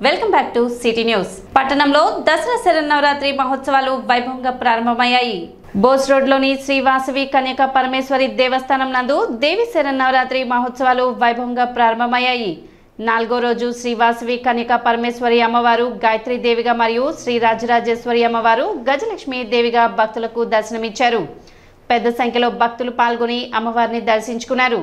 Welcome back to city news. పట్టణంలో దసరా శరన్నవరాత్రి మహోత్సవాలు వైభవంగా ప్రారంభమయ్యాయి. బోస్ రోడ్లోని శ్రీ వాసవి కన్యకా పరమేశ్వరి దేవస్థానం నందు దేవి శరన్నవరాత్రి మహోత్సవాలు వైభవంగా ప్రారంభమయ్యాయి. 4వ రోజు శ్రీ వాసవి కన్యకా పరమేశ్వరి అమ్మవారు గాయత్రీ దేవిగా మరియు శ్రీ రాజరాజేశ్వరి అమ్మవారు గజలక్ష్మి దేవిగా భక్తులకు దర్శనమిచ్చారు. పెద్ద సంఖ్యలో భక్తులు పాల్గొని అమ్మవారిని దర్శించుకున్నారు.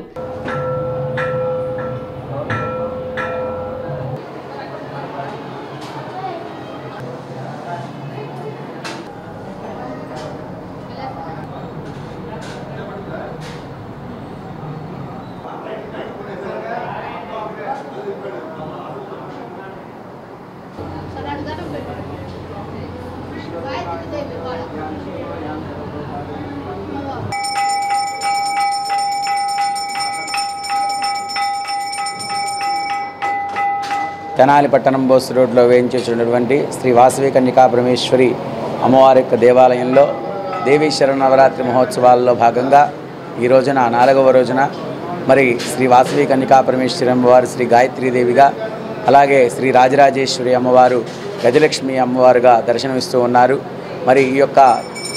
తెనాలి పట్టణం బోస్ రోడ్లో వేయించేసినటువంటి శ్రీ వాసవి కన్యకా పరమేశ్వరి అమ్మవారి యొక్క దేవాలయంలో దేవీ శరన్నవరాత్రి మహోత్సవాల్లో భాగంగా ఈ రోజున 4వ రోజున మరి శ్రీ వాసవి కన్యకా పరమేశ్వరి అమ్మవారు శ్రీ గాయత్రీదేవిగా, అలాగే శ్రీ రాజరాజేశ్వరి అమ్మవారు గజలక్ష్మి అమ్మవారుగా దర్శనమిస్తూ ఉన్నారు. మరి ఈ యొక్క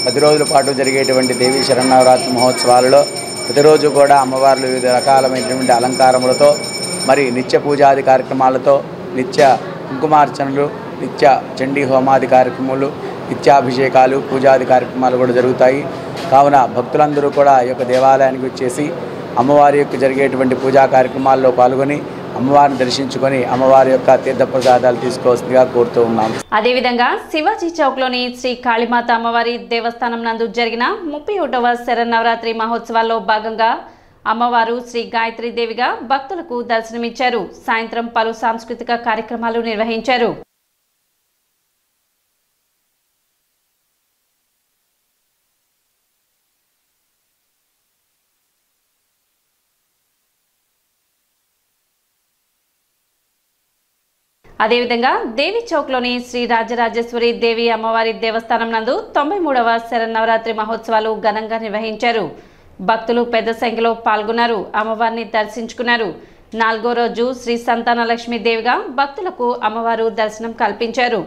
10 రోజుల పాటు జరిగేటువంటి దేవీ శరన్నవరాత్రి మహోత్సవాలలో ప్రతిరోజు కూడా అమ్మవార్లు వివిధ రకాలైనటువంటి అలంకారములతో మరి నిత్య పూజాది కార్యక్రమాలతో నిత్య కుంకుమార్చనలు, నిత్య చండీ హోమాది కార్యక్రమాలు, నిత్యాభిషేకాలు, పూజాది కార్యక్రమాలు కూడా జరుగుతాయి. కావున భక్తులందరూ కూడా ఈ యొక్క దేవాలయానికి వచ్చేసి అమ్మవారి యొక్క జరిగేటువంటి పూజా కార్యక్రమాల్లో పాల్గొని అమ్మవారిని దర్శించుకొని అమ్మవారి యొక్క తీర్థప్రసాదాలు తీసుకోవాల్సిందిగా కోరుతూ ఉన్నాము. అదేవిధంగా శివాజీ చౌక్లోని శ్రీ కాళీమాత అమ్మవారి దేవస్థానం నందు జరిగిన 31వ శరన్నవరాత్రి మహోత్సవాల్లో భాగంగా అమ్మవారు శ్రీ గాయత్రీ దేవిగా భక్తులకు దర్శనమిచ్చారు. సాయంత్రం పలు సాంస్కృతిక కార్యక్రమాలు నిర్వహించారు. అదేవిధంగా దేవి చౌక్లోని శ్రీ రాజరాజేశ్వరి దేవి అమ్మవారి దేవస్థానం నందు 93వ శరన్నవరాత్రి మహోత్సవాలు ఘనంగా నిర్వహించారు. భక్తులు పెద్ద సంఖ్యలో పాల్గొన్నారు, అమ్మవారిని దర్శించుకున్నారు. 4వ రోజు శ్రీ సంతాన లక్ష్మీ దేవిగా భక్తులకు అమ్మవారు దర్శనం కల్పించారు.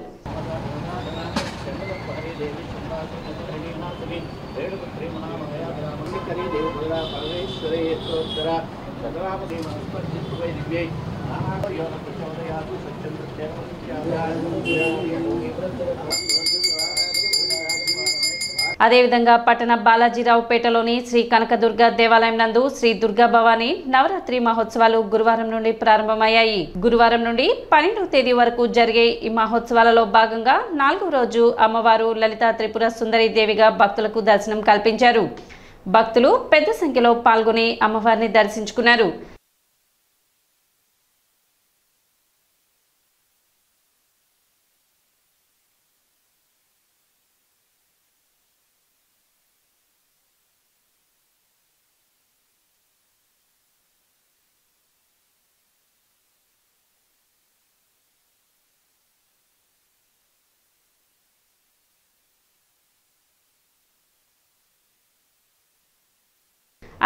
అదేవిధంగా పట్టణ బాలాజీరావుపేటలోని శ్రీ కనకదుర్గ దేవాలయం నందు శ్రీ దుర్గా భవానీ నవరాత్రి మహోత్సవాలు గురువారం నుండి ప్రారంభమయ్యాయి. గురువారం నుండి 12వ తేదీ వరకు జరిగే ఈ మహోత్సవాలలో భాగంగా 4వ రోజు అమ్మవారు లలితా త్రిపుర సుందరి దేవిగా భక్తులకు దర్శనం కల్పించారు. భక్తులు పెద్ద సంఖ్యలో పాల్గొని అమ్మవారిని దర్శించుకున్నారు.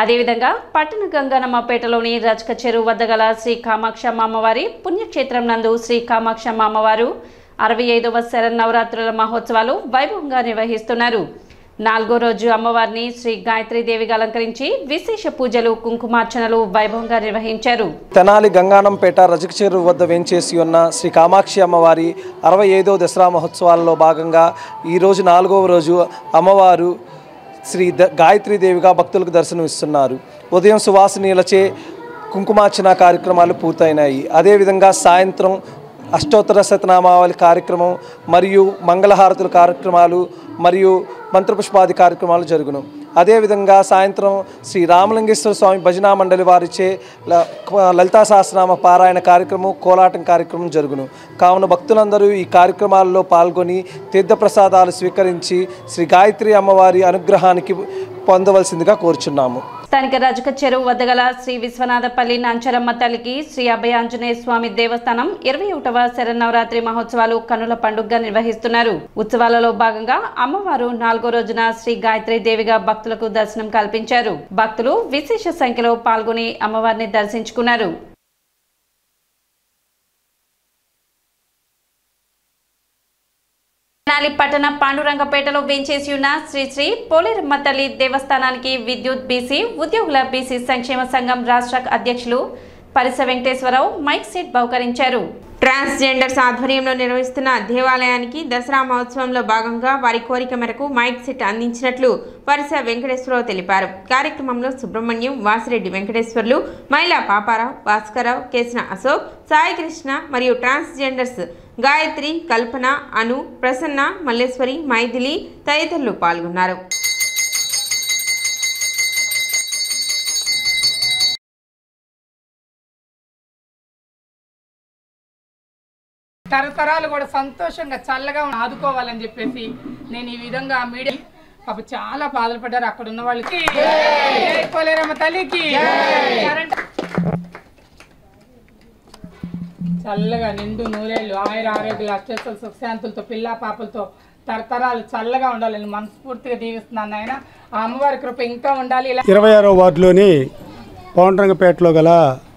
అదేవిధంగా పట్టణ గంగనమ్మపేటలోని రజక చెరువు వద్ద గల శ్రీ కామాక్షమ్మ అమ్మవారి పుణ్యక్షేత్రం నందు శ్రీ కామాక్షమ్మ అమ్మవారు 65వ శరన్నవరాత్రుల మహోత్సవాలు వైభవంగా నిర్వహిస్తున్నారు. 4వ రోజు అమ్మవారిని శ్రీ గాయత్రీదేవిగా అలంకరించి విశేష పూజలు, కుంకుమార్చనలు వైభవంగా నిర్వహించారు. తెనాలి గంగానంపేట రజక చెరువు వద్ద వేంచేసి ఉన్న శ్రీ కామాక్షి అమ్మవారి 65వ దసరా మహోత్సవాల్లో భాగంగా ఈరోజు 4వ రోజు అమ్మవారు శ్రీ గాయత్రీదేవిగా భక్తులకు దర్శనమిస్తున్నారు. ఉదయం సువాసినీలచే కుంకుమార్చన కార్యక్రమాలు పూర్తయినాయి. అదేవిధంగా సాయంత్రం అష్టోత్తర శతనామావళి కార్యక్రమం మరియు మంగళహారతుల కార్యక్రమాలు మరియు మంత్రపుష్పాది కార్యక్రమాలు జరుగును. అదేవిధంగా సాయంత్రం శ్రీ రామలింగేశ్వర స్వామి భజనా మండలి వారిచే లలితా సహస్రనామ పారాయణ కార్యక్రమం, కోలాటం కార్యక్రమం జరుగును. కావున భక్తులందరూ ఈ కార్యక్రమాల్లో పాల్గొని తీర్థప్రసాదాలు స్వీకరించి శ్రీ గాయత్రి అమ్మవారి అనుగ్రహానికి పొందవలసిందిగా కోరుచున్నాము. స్థానిక రజక చెరువు వద్ద గల శ్రీ విశ్వనాథపల్లి నంచరమ్మ తల్లికి శ్రీ అభయాంజనేయ స్వామి దేవస్థానం 21వ శరన్నవరాత్రి మహోత్సవాలు కన్నుల పండుగగా నిర్వహిస్తున్నారు. ఉత్సవాలలో భాగంగా అమ్మవారు 4వ రోజున శ్రీ గాయత్రీ దేవిగా భక్తులకు దర్శనం కల్పించారు. భక్తులు విశేష సంఖ్యలో పాల్గొని అమ్మవారిని దర్శించుకున్నారు. తెనాలి పట్టణ పాండురంగపేటలో వేంచేసి ఉన్న శ్రీ శ్రీ పోలేరమ్మ తల్లి దేవస్థానానికి విద్యుత్ బీసీ ఉద్యోగుల బీసీ సంక్షేమ సంఘం రాష్ట్ర అధ్యక్షులు పరిస వెంకటేశ్వరరావు మైక్ సెట్ బహుకరించారు. ట్రాన్స్జెండర్స్ ఆధ్వర్యంలో నిర్వహిస్తున్న దేవాలయానికి దసరా మహోత్సవంలో భాగంగా వారి కోరిక మేరకు మైక్ సెట్ అందించినట్లు పరిస వెంకటేశ్వరరావు తెలిపారు. కార్యక్రమంలో సుబ్రహ్మణ్యం, వాసిరెడ్డి వెంకటేశ్వర్లు, మైలా పాపారావు, భాస్కరరావు, కేసిన అశోక్, సాయి కృష్ణ మరియు ట్రాన్స్జెండర్స్ గాయత్రి, కల్పన, అను, ప్రసన్న, మల్లేశ్వరి, మైథిలి తదితరులు పాల్గొన్నారు. తరతరాలు కూడా సంతోషంగా చల్లగా ఆదుకోవాలని చెప్పేసి నేను ఈ విధంగా మీడియా పాపం చాలా బాధలు పడ్డారు అక్కడ ఉన్న వాళ్ళకి. పోలేరమ్మ తల్లికి చల్లగా నిండు నూరేళ్ళు ఆయుర ఆరోగ్యాలు అష్టేశ్వర సుఖశాంతులతో పిల్ల పాపలతో తరతరాలు చల్లగా ఉండాలని మనస్ఫూర్తిగా దీవిస్తున్నాను ఆయన. ఆ అమ్మవారి కృప ఇంకా ఉండాలి. 26వ వార్డులోని పాండురంగపేటలో గల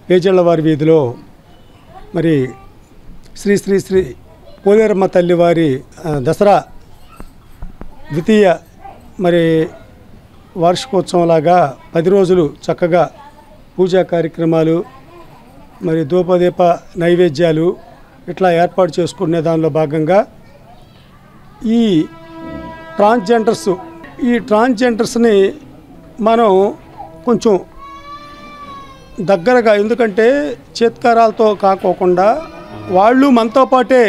పేజళ్ళవారి వీధిలో మరి శ్రీ శ్రీ శ్రీ పోలేరమ్మ తల్లి వారి దసరా ద్వితీయ మరి వార్షికోత్సవంలాగా 10 రోజులు చక్కగా పూజా కార్యక్రమాలు మరి ధూపదీప నైవేద్యాలు ఇట్లా ఏర్పాటు చేసుకునే దానిలో భాగంగా ఈ ట్రాన్స్జెండర్స్ని మనం కొంచెం దగ్గరగా, ఎందుకంటే చేత్కారాలతో కాకోకుండా వాళ్ళు మనతో పాటే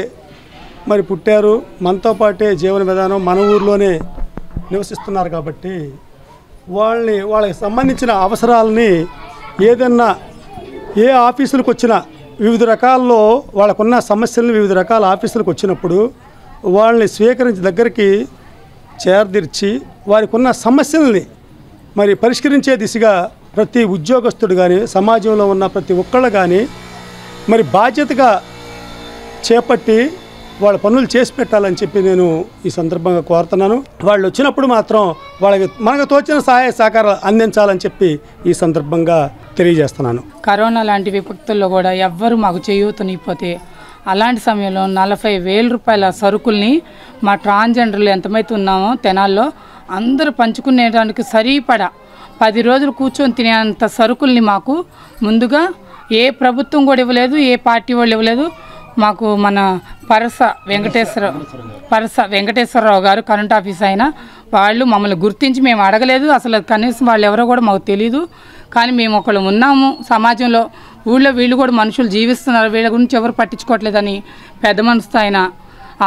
మరి పుట్టారు, మనతో పాటే జీవన విధానం మన ఊర్లోనే నివసిస్తున్నారు కాబట్టి వాళ్ళకి సంబంధించిన అవసరాలని ఏదన్నా ఏ ఆఫీసులకు వచ్చినా వివిధ రకాల్లో వాళ్ళకున్న సమస్యలను వివిధ రకాల ఆఫీసులకు వచ్చినప్పుడు వాళ్ళని స్వీకరించి దగ్గరికి చేరదీర్చి వారికి ఉన్న సమస్యల్ని మరి పరిష్కరించే దిశగా ప్రతి ఉద్యోగస్తుడు కానీ సమాజంలో ఉన్న ప్రతి ఒక్కళ్ళు కానీ మరి బాధ్యతగా చేపట్టి వాళ్ళ పనులు చేసి పెట్టాలని చెప్పి నేను ఈ సందర్భంగా కోరుతున్నాను. వాళ్ళు వచ్చినప్పుడు మాత్రం వాళ్ళకి మనకు తోచిన సహాయ సహకారాలు అందించాలని చెప్పి ఈ సందర్భంగా తెలియజేస్తున్నాను. కరోనా లాంటి విపత్తుల్లో కూడా ఎవ్వరు మాకు చేయూతనిపోతే అలాంటి సమయంలో 40,000 రూపాయల సరుకుల్ని మా ట్రాన్స్జెండర్లు ఎంతమైతే ఉన్నామో తెనాల్లో అందరూ పంచుకునేదానికి సరిపడా 10 రోజులు కూర్చొని తినేంత సరుకుల్ని మాకు ముందుగా ఏ ప్రభుత్వం కూడా ఇవ్వలేదు, ఏ పార్టీ వాళ్ళు ఇవ్వలేదు. మాకు మన పరస వెంకటేశ్వరరావు గారు కరెంట్ ఆఫీస్ అయిన వాళ్ళు మమ్మల్ని గుర్తించి, మేము అడగలేదు అసలు, కనీసం వాళ్ళు ఎవరో కూడా మాకు తెలీదు. కానీ మేము ఒకళ్ళు ఉన్నాము సమాజంలో, ఊళ్ళో వీళ్ళు కూడా మనుషులు జీవిస్తున్నారు, వీళ్ళ గురించి ఎవరు పట్టించుకోవట్లేదని పెద్ద మనసుతో ఆయన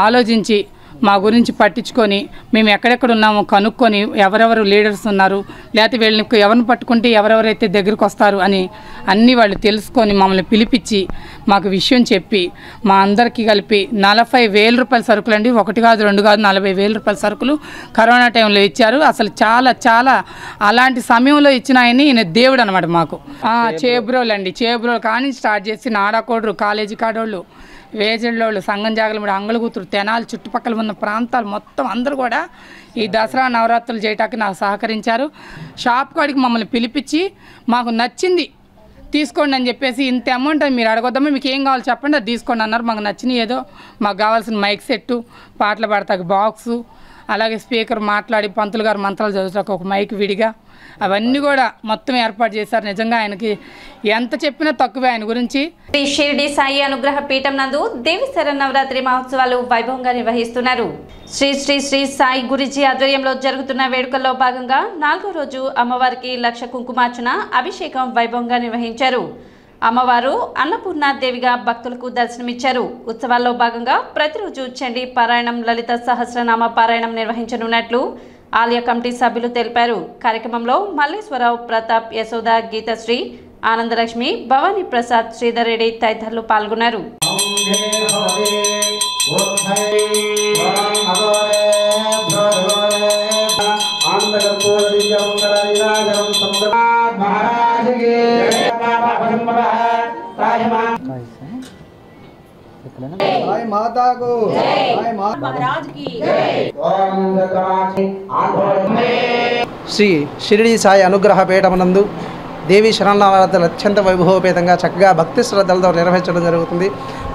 ఆలోచించి మా గురించి పట్టించుకొని మేము ఎక్కడెక్కడ ఉన్నామో కనుక్కొని ఎవరెవరు లీడర్స్ ఉన్నారు, లేకపోతే వీళ్ళని ఎవరిని పట్టుకుంటే ఎవరెవరైతే దగ్గరికి వస్తారు అని అన్నీ వాళ్ళు తెలుసుకొని మమ్మల్ని పిలిపించి మాకు విషయం చెప్పి మా అందరికీ కలిపి 40,000 రూపాయల సరుకులు అండి, 1 కాదు 2 కాదు 40,000 రూపాయల సరుకులు కరోనా టైంలో ఇచ్చారు. అసలు చాలా చాలా అలాంటి సమయంలో ఇచ్చిన ఆయన దేవుడు అనమాట మాకు. చేబ్రోలు అండి, చేబ్రోలు కానీ స్టార్ట్ చేసి నాడాకోడరు, కాలేజీ కాడోళ్ళు, వేజళ్ళోళ్ళు, సంగం జాగలముడు, అంగళగుతురు, తెనాలి చుట్టుపక్కల ఉన్న ప్రాంతాలు మొత్తం అందరూ కూడా ఈ దసరా నవరాత్రులు చేయటానికి నాకు సహకరించారు. షాప్ కాడికి మమ్మల్ని పిలిపించి మాకు నచ్చింది తీసుకోండి అని చెప్పేసి, ఇంత అమౌంట్ అని మీరు అడగొద్దామా, మీకు ఏం కావాలో చెప్పండి అది తీసుకోండి అన్నారు. మాకు నచ్చిన ఏదో మాకు కావాల్సిన మైక్ సెట్టు, పాటలు పాడతాకి బాక్సు, అలాగే స్పీకర్, మాట్లాడి పంతులు గారు మంత్రాలు చదువుతాకు ఒక మైక్ విడిగా, అవన్నీ కూడా మొత్తం ఏర్పాటు చేశారు. నిజంగా ఆయనకి ఎంత చెప్పినా తక్కువే ఆయన గురించి. శ్రీ షిరిడి సాయి అనుగ్రహ పీఠం నందు దేవి శరన్నవరాత్రి మహోత్సవాలు వైభవంగా నిర్వహిస్తున్నారు. శ్రీ శ్రీ శ్రీ సాయి గురుజీ ఆధ్వర్యంలో జరుగుతున్న వేడుకల్లో భాగంగా 4వ రోజు అమ్మవారికి 1,00,000 కుంకుమార్చన అభిషేకం వైభవంగా నిర్వహించారు. అమ్మవారు అన్నపూర్ణాదేవిగా భక్తులకు దర్శనమిచ్చారు. ఉత్సవాల్లో భాగంగా ప్రతిరోజు చండీ పారాయణం, లలిత సహస్రనామ పారాయణం నిర్వహించనున్నట్లు ఆలయ కమిటీ సభ్యులు తెలిపారు. కార్యక్రమంలో మల్లేశ్వరరావు, ప్రతాప్, యశోద, గీతశ్రీ, ఆనందలక్ష్మి, భవానీ ప్రసాద్, శ్రీధర్ రెడ్డి తదితరులు పాల్గొన్నారు. శ్రీ షిరిడి సాయి అనుగ్రహ పీఠమునందు దేవి శరన్నవరాత్రులు అత్యంత వైభవోపేతంగా చక్కగా భక్తి శ్రద్ధలతో నిర్వహించడం జరుగుతుంది.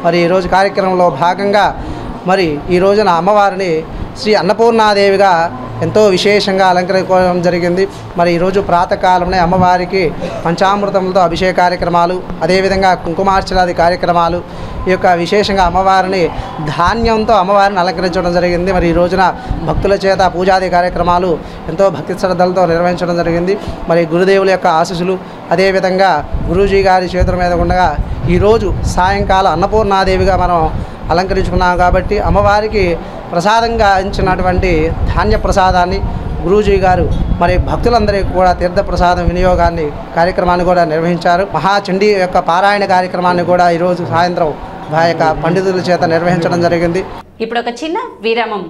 మరి ఈరోజు కార్యక్రమంలో భాగంగా మరి ఈ రోజున అమ్మవారిని శ్రీ అన్నపూర్ణాదేవిగా ఎంతో విశేషంగా అలంకరించుకోవడం జరిగింది. మరి ఈరోజు ప్రాతకాలంలో అమ్మవారికి పంచామృతములతో అభిషేక కార్యక్రమాలు, అదేవిధంగా కుంకుమార్చనాది కార్యక్రమాలు, ఈ యొక్క విశేషంగా అమ్మవారిని ధాన్యంతో అమ్మవారిని అలంకరించడం జరిగింది. మరి ఈ రోజున భక్తుల చేత పూజాది కార్యక్రమాలు ఎంతో భక్తి శ్రద్ధలతో నిర్వహించడం జరిగింది. మరి గురుదేవుల యొక్క ఆశీస్సులు, అదేవిధంగా గురూజీ గారి చేతుల మీద ఉండగా ఈరోజు సాయంకాలం అన్నపూర్ణాదేవిగా మనం అలంకరించుకున్నాం. కాబట్టి అమ్మవారికి ప్రసాదంగా ఇచ్చినటువంటి ధాన్య ప్రసాదాన్ని గురూజీ గారు మరి భక్తులందరికీ కూడా తీర్థ ప్రసాదం వినియోగాన్ని కార్యక్రమాన్ని కూడా నిర్వహించారు. మహాచండీ యొక్క పారాయణ కార్యక్రమాన్ని కూడా ఈరోజు సాయంత్రం ఆ యొక్క పండితుల చేత నిర్వహించడం జరిగింది. ఇప్పుడు ఒక చిన్న విరామం.